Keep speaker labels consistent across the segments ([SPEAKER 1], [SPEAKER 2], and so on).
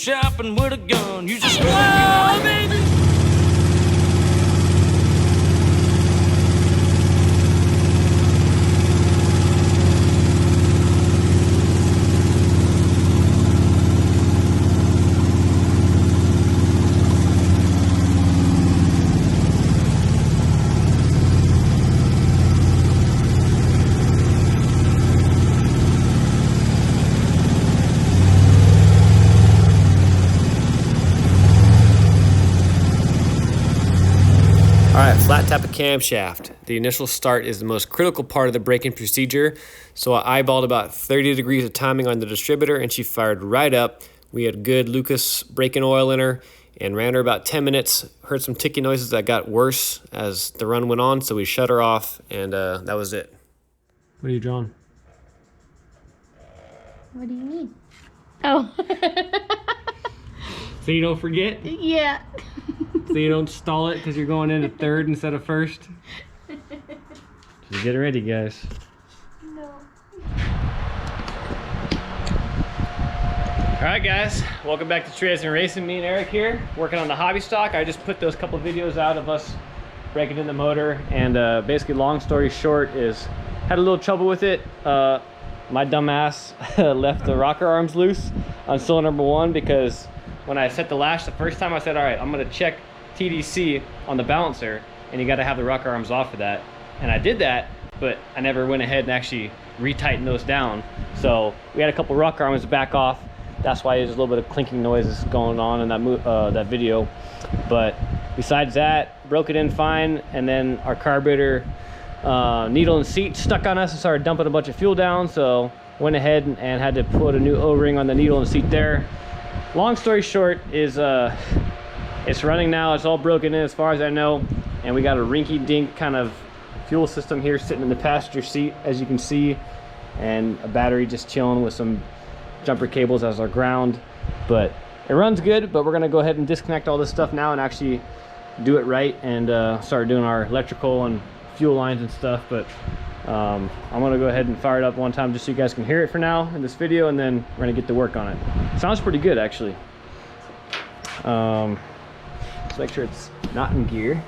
[SPEAKER 1] shopping with a gun. You just wow, baby.
[SPEAKER 2] Alright, flat tap a camshaft. The initial start is the most critical part of the braking procedure, so I eyeballed about 30 degrees of timing on the distributor and she fired right up. We had good Lucas braking oil in her and ran her about 10 minutes. Heard some ticking noises that got worse as the run went on, so we shut her off and that was it. What are you drawing?
[SPEAKER 3] What do you mean? Oh.
[SPEAKER 2] So you don't forget?
[SPEAKER 3] Yeah.
[SPEAKER 2] So you don't stall it because you're going into third instead of first? Just get ready, guys.
[SPEAKER 3] No.
[SPEAKER 2] Alright guys, welcome back to Cherezian Racing. Me and Eric here, working on the hobby stock. I just put those couple videos out of us breaking in the motor, and basically long story short is, had a little trouble with it. My dumb ass left the rocker arms loose on cylinder number 1 because when I set the lash the first time I said, alright, I'm gonna check TDC on the balancer and you gotta have the rocker arms off for that. And I did that, but I never went ahead and actually retightened those down. So we had a couple rocker arms back off. That's why there's a little bit of clinking noises going on in that video. But besides that, broke it in fine, and then our carburetor needle and seat stuck on us and started dumping a bunch of fuel down, so went ahead and had to put a new O-ring on the needle and seat there. Long story short is it's running now. It's all broken in as far as I know, and we got a rinky-dink kind of fuel system here sitting in the passenger seat, as you can see, and a battery just chilling with some jumper cables as our ground. But it runs good, but we're gonna go ahead and disconnect all this stuff now and actually do it right and start doing our electrical and fuel lines and stuff. But I'm gonna go ahead and fire it up one time just so you guys can hear it for now in this video, and then we're gonna get to work on it. Sounds pretty good actually. Let's make sure it's not in gear.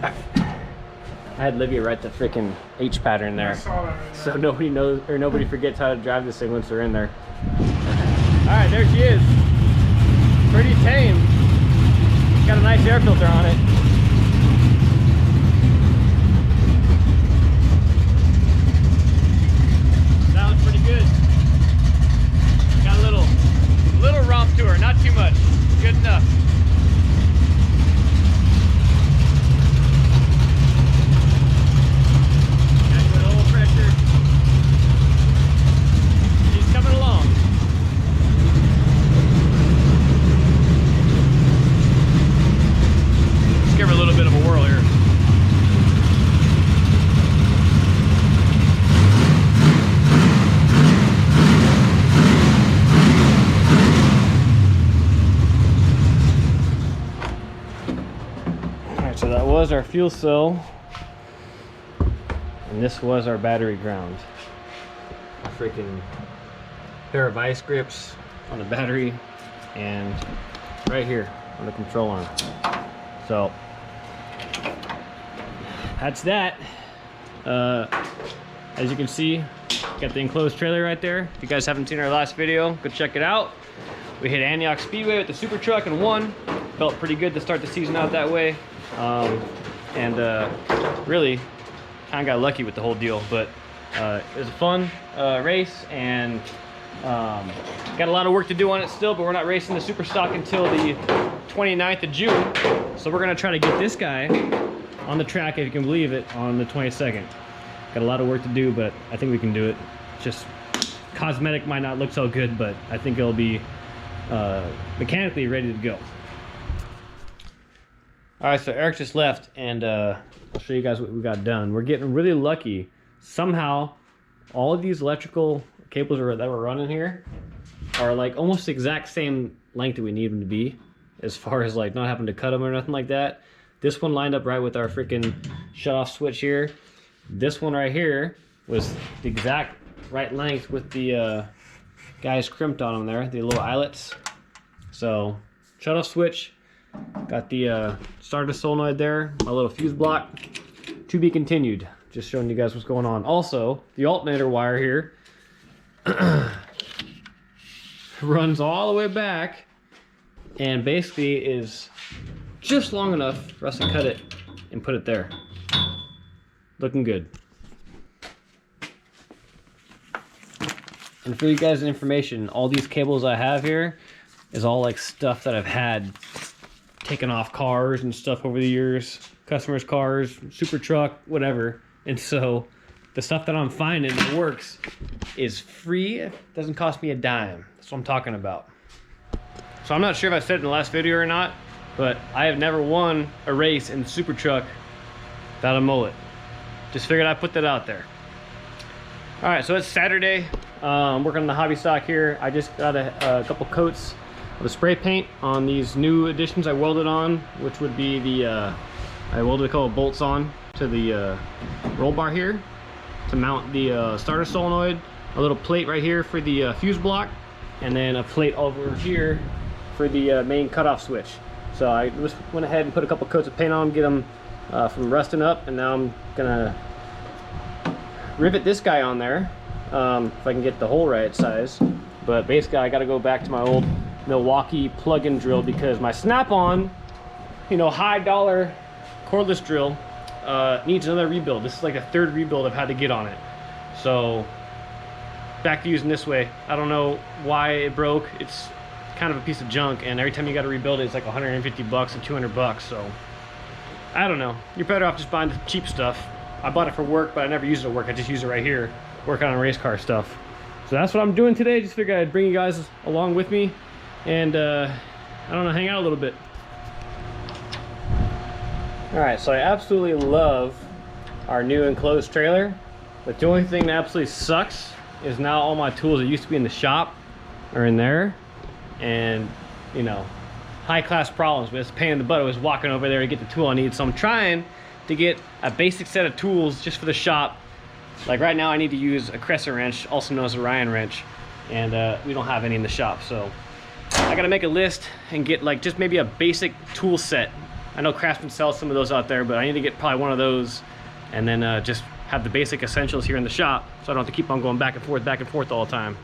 [SPEAKER 2] I had Livia write the freaking H pattern there, so nobody knows, or nobody forgets how to drive this thing once they're in there. All right, there she is. Pretty tame. Got a nice air filter on it. Sounds pretty good. Got a little romp to her, not too much. Good enough. Got good oil pressure. She's coming along. Let's give her a little bit of a whirl here. So that was our fuel cell, and this was our battery ground. A freaking pair of vice grips on the battery, and right here on the control arm. So that's that. As you can see, got the enclosed trailer right there. If you guys haven't seen our last video, go check it out. We hit Antioch Speedway with the super truck and won. Felt pretty good to start the season out that way. Really kind of got lucky with the whole deal, but it was a fun race, and got a lot of work to do on it still, but we're not racing the super stock until the 29th of June, so we're gonna try to get this guy on the track, if you can believe it, on the 22nd. Got a lot of work to do, but I think we can do it. Just cosmetic might not look so good, but I think it'll be mechanically ready to go. All right, so Eric just left, and I'll show you guys what we got done. We're getting really lucky. Somehow, all of these electrical cables that we're running here are like almost the exact same length that we need them to be, as far as like not having to cut them or nothing like that. This one lined up right with our freaking shut-off switch here. This one right here was the exact right length with the guys crimped on them there, the little eyelets. So shut off switch, got the starter solenoid there, my little fuse block, to be continued. Just showing you guys what's going on. Also, the alternator wire here runs all the way back and basically is just long enough for us to cut it and put it there. Looking good. And for you guys' information, all these cables I have here is all like stuff that I've had taken off cars and stuff over the years, customers' cars, super truck, whatever. And so the stuff that I'm finding that works is free. It doesn't cost me a dime. That's what I'm talking about. So I'm not sure if I said it in the last video or not, but I have never won a race in the super truck without a mullet. Just figured I'd put that out there. All right, so it's Saturday. I'm working on the hobby stock here. I just got a couple coats of the spray paint on these new additions I welded on, which would be the, I welded a couple of bolts on to the roll bar here to mount the starter solenoid, a little plate right here for the fuse block, and then a plate over here for the main cutoff switch. So I just went ahead and put a couple coats of paint on them, get them from rusting up, and now I'm gonna rivet this guy on there if I can get the hole right size. But basically I got to go back to my old Milwaukee plug-in drill because my snap-on, you know, high dollar cordless drill needs another rebuild. This is like the third rebuild I've had to get on it. So back to using this way. I don't know why it broke. It's kind of a piece of junk, and every time you got to rebuild it, it's like 150 bucks and 200 bucks. So I don't know. You're better off just buying the cheap stuff. I bought it for work, but I never use it at work. I just use it right here, working on race car stuff. So that's what I'm doing today. Just figured I'd bring you guys along with me and I don't know, hang out a little bit. All right, so I absolutely love our new enclosed trailer, but the only thing that absolutely sucks is now all my tools that used to be in the shop are in there, and you know, high-class problems, but it's a pain in the butt. I was walking over there to get the tool I need, so I'm trying to get a basic set of tools just for the shop. Like right now I need to use a crescent wrench, also known as a Ryan wrench, and we don't have any in the shop. So I gotta make a list and get like just maybe a basic tool set. I know Craftsman sells some of those out there, but I need to get probably one of those, and then just have the basic essentials here in the shop so I don't have to keep on going back and forth all the time.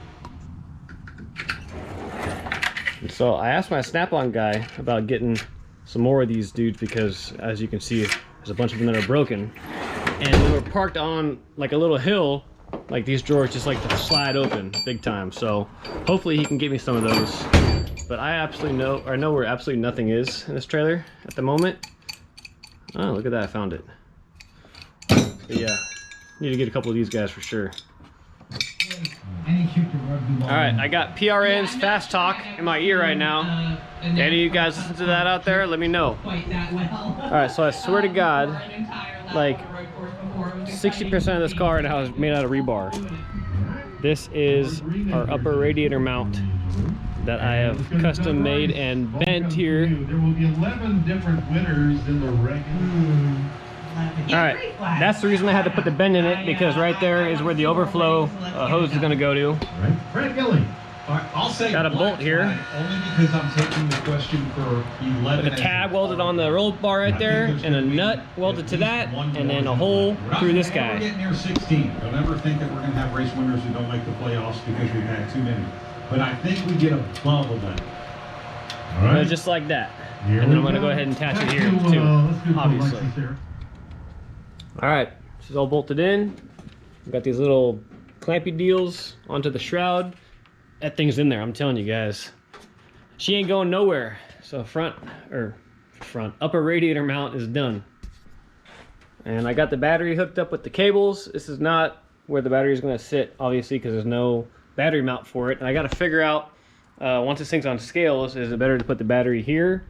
[SPEAKER 2] And so I asked my Snap-on guy about getting some more of these dudes because, as you can see, there's a bunch of them that are broken, and when we're parked on like a little hill, like these drawers just like to slide open big time. So hopefully he can get me some of those, but I absolutely know where absolutely nothing is in this trailer at the moment. Oh, look at that, I found it. But yeah, need to get a couple of these guys for sure. All right, I got PRN's Fast Talk in my ear right now. Any of you guys listen to that out there? Let me know. All right, so I swear to God, like 60% of this car now is made out of rebar. This is our upper radiator mount that I have custom made and bent here.
[SPEAKER 4] There will be 11 different winners in the regular.
[SPEAKER 2] All right, that's the reason I had to put the bend in it, because right there is where the overflow hose is going to go to.
[SPEAKER 4] Right, Fred Gilly. I'll say
[SPEAKER 2] got a bolt here.
[SPEAKER 4] Only because I'm taking the question for 11.
[SPEAKER 2] With a tab welded on the roll bar right there, and a nut welded to that, and then a hole through this guy.
[SPEAKER 4] We're getting near 16. Don't ever think that we're going to have race winners who don't make the playoffs because we've had too many. But I think we get a bubble then. All right.
[SPEAKER 2] Just like that. And then I'm going to go ahead and attach it here too, obviously. All right, this is all bolted in. We've got these little clampy deals onto the shroud. That thing's in there, I'm telling you guys. She ain't going nowhere. So upper radiator mount is done. And I got the battery hooked up with the cables. This is not where the battery is going to sit, obviously, because there's no battery mount for it. And I got to figure out, once this thing's on scales, is it better to put the battery here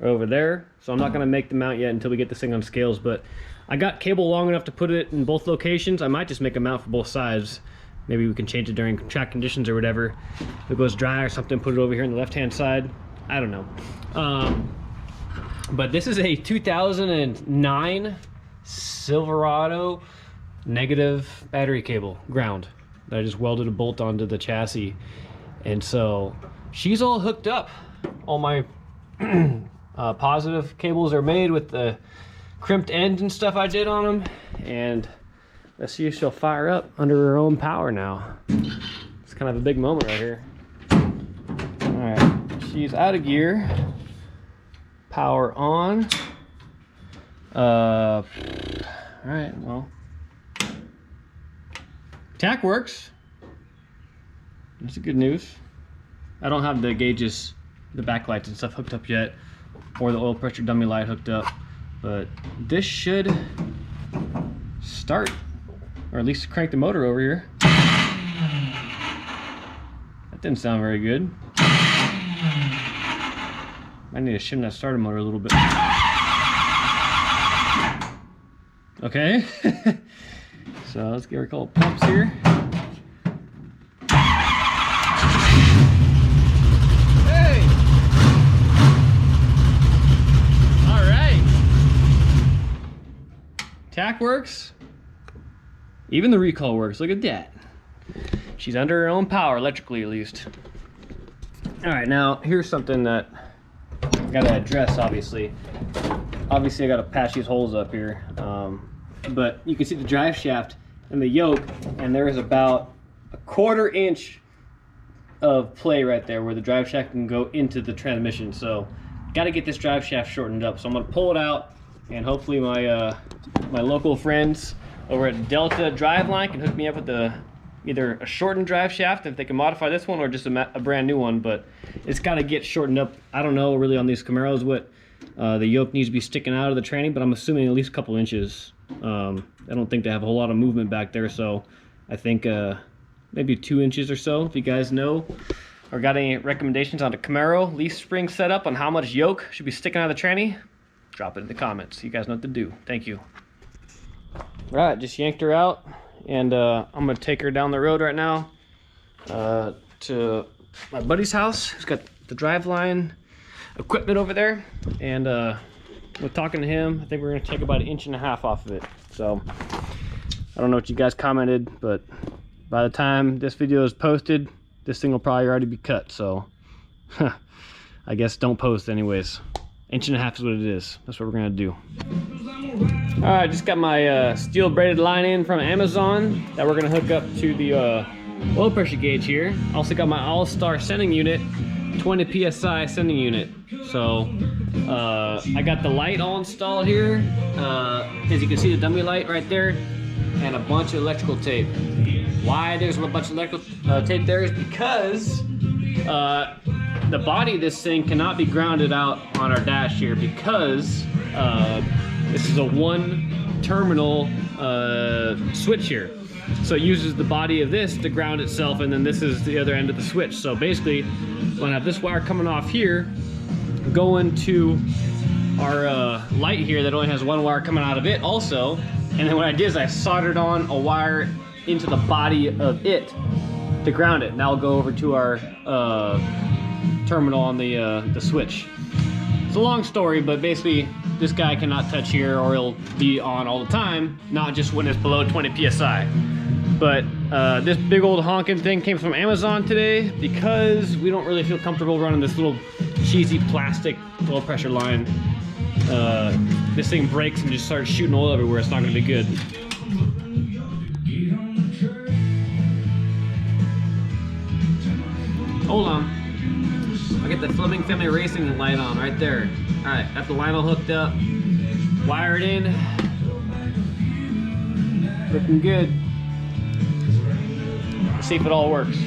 [SPEAKER 2] or over there? So I'm not going to make the mount yet until we get this thing on scales, but I got cable long enough to put it in both locations. I might just make a mount for both sides. Maybe we can change it during track conditions or whatever. If it goes dry or something, put it over here on the left-hand side. I don't know. But this is a 2009 Silverado negative battery cable, ground, that I just welded a bolt onto the chassis. And so she's all hooked up. All my positive cables are made with the crimped ends and stuff I did on them. And let's see if she'll fire up under her own power now. It's kind of a big moment right here. All right, she's out of gear. Power on. All right, well, tack works. That's good news. I don't have the gauges, the backlights and stuff hooked up yet, or the oil pressure dummy light hooked up, but this should start, or at least crank the motor over here. That didn't sound very good. I need to shim that starter motor a little bit. Okay. So let's give her a couple pumps here. Hey! All right. Tack works. Even the recall works. Look at that. She's under her own power, electrically at least. All right, now here's something that I gotta address, obviously. Obviously I gotta patch these holes up here. But you can see the drive shaft and the yoke, and there is about a 1/4 inch of play right there where the drive shaft can go into the transmission. So gotta get this drive shaft shortened up. So I'm gonna pull it out, and hopefully my my local friends over at Delta Driveline can hook me up with either a shortened drive shaft if they can modify this one, or just a brand new one. But it's got to get shortened up. I don't know really on these Camaros what the yoke needs to be sticking out of the tranny, but I'm assuming at least a couple inches. I don't think they have a whole lot of movement back there, so I think maybe 2 inches or so. If you guys know or got any recommendations on a Camaro leaf spring setup on how much yoke should be sticking out of the tranny, drop it in the comments. You guys know what to do. Thank you. All right, just yanked her out. And I'm gonna take her down the road right now to my buddy's house. He's got the driveline equipment over there, and we're talking to him. I think we're gonna take about 1.5 inches off of it. So I don't know what you guys commented, but by the time this video is posted, this thing will probably already be cut. So I guess don't post anyways. 1.5 inches is what it is. That's what we're gonna do. All right, just got my steel braided line in from Amazon that we're gonna hook up to the oil pressure gauge here. Also got my All-Star sending unit, 20 PSI sending unit. So I got the light all installed here. As you can see, the dummy light right there, and a bunch of electrical tape. Why there's a bunch of electrical tape there is because the body of this thing cannot be grounded out on our dash here, because this is a 1-terminal switch here. So it uses the body of this to ground itself, and then this is the other end of the switch. So basically, when I have this wire coming off here, going to our light here that only has 1 wire coming out of it also, and then what I did is I soldered on a wire into the body of it to ground it. Now I'll go over to our terminal on the switch. It's a long story, but basically this guy cannot touch here, or he'll be on all the time, not just when it's below 20 PSI. But this big old honking thing came from Amazon today because we don't really feel comfortable running this little cheesy plastic oil pressure line. This thing breaks and just starts shooting oil everywhere. It's not gonna be good. Hold on. I get the Fleming Family Racing light on right there. All right, got the line all hooked up, wired in, looking good. Let's see if it all works.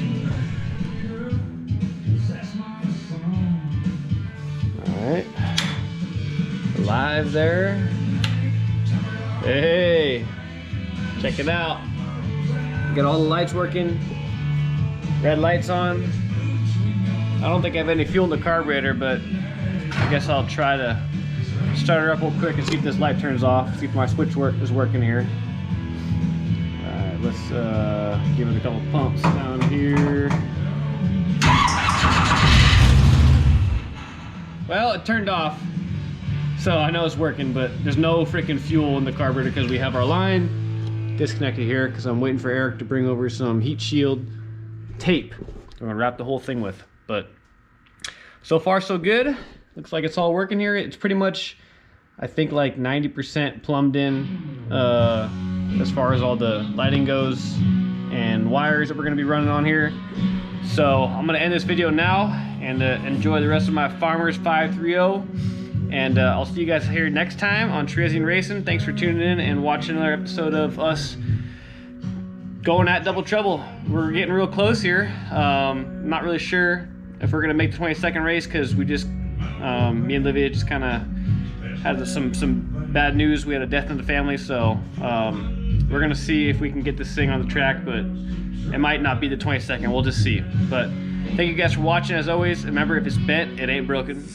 [SPEAKER 2] All right, live there. Hey, check it out. Got all the lights working, red lights on. I don't think I have any fuel in the carburetor, but I guess I'll try to start her up real quick and see if this light turns off, see if my switch is working here. Alright, let's give it a couple pumps down here. Well, it turned off, so I know it's working, but there's no freaking fuel in the carburetor because we have our line disconnected here because I'm waiting for Eric to bring over some heat shield tape. we're gonna wrap the whole thing with. But so far so good. Looks like it's all working here. It's pretty much, I think, like 90% plumbed in as far as all the lighting goes and wires that we're gonna be running on here. So I'm gonna end this video now and enjoy the rest of my Farmers 530. And I'll see you guys here next time on Cherezian Racing. Thanks for tuning in and watching another episode of us going at Double Trouble. We're getting real close here. Not really sure if we're gonna make the 22nd race because we just, me and Livia just kind of had some bad news. We had a death in the family, so we're gonna see if we can get this thing on the track, but it might not be the 22nd. We'll just see. But thank you guys for watching as always. Remember, if it's bent, it ain't broken.